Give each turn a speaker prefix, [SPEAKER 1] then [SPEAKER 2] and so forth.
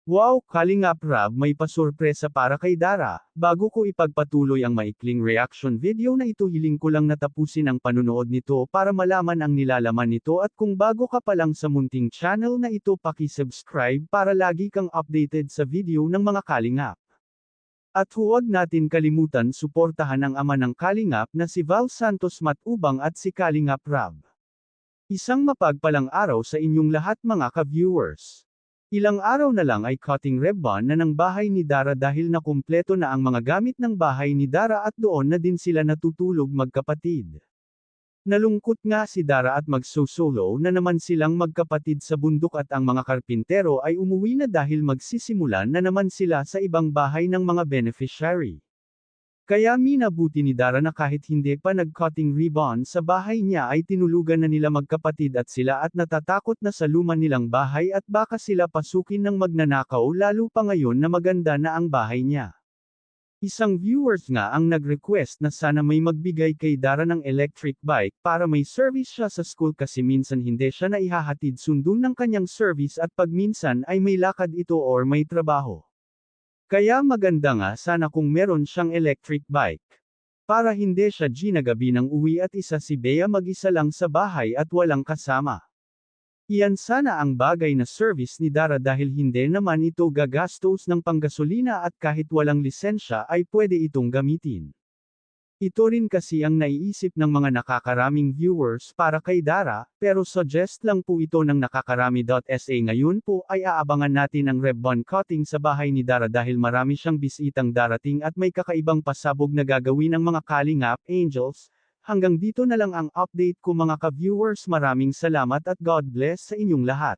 [SPEAKER 1] Wow, Kalingap Rab, may pasurpresa para kay Dara. Bago ko ipagpatuloy ang maikling reaction video na ito, hiling ko lang natapusin ang panunood nito para malaman ang nilalaman nito, at kung bago ka pa lang sa munting channel na ito, paki-subscribe para lagi kang updated sa video ng mga Kalingap. At huwag natin kalimutan suportahan ang ama ng Kalingap na si Val Santos Matubang at si Kalingap Rab. Isang mapagpalang araw sa inyong lahat mga ka-viewers. Ilang araw na lang ay cutting ribbon na ng bahay ni Dara dahil nakumpleto na ang mga gamit ng bahay ni Dara at doon na din sila natutulog magkapatid. Nalungkot nga si Dara at magso-solo na naman silang magkapatid sa bundok, at ang mga karpintero ay umuwi na dahil magsisimulan na naman sila sa ibang bahay ng mga beneficiary. Kaya minabuti ni Dara na kahit hindi pa nag-cutting ribbon sa bahay niya ay tinulugan na nila magkapatid at sila, at natatakot na sa luma nilang bahay at baka sila pasukin ng magnanakaw, lalo pa ngayon na maganda na ang bahay niya. Isang viewers nga ang nag-request na sana may magbigay kay Dara ng electric bike para may service siya sa school kasi minsan hindi siya naihahatid sundun ng kanyang service at pag minsan ay may lakad ito or may trabaho. Kaya maganda nga sana kung meron siyang electric bike. Para hindi siya ginagabi ng uwi at isa si Bea mag-isa lang sa bahay at walang kasama. Iyan sana ang bagay na service ni Dara dahil hindi naman ito gagastos ng panggasolina at kahit walang lisensya ay pwede itong gamitin. Ito rin kasi ang naiisip ng mga nakakaraming viewers para kay Dara, pero suggest lang po ito ng nakakarami.sa. Ngayon po ay aabangan natin ang ribbon cutting sa bahay ni Dara dahil marami siyang bisitang darating at may kakaibang pasabog na gagawin ng mga Kalingap Angels. Hanggang dito na lang ang update ko mga ka-viewers, maraming salamat at God bless sa inyong lahat.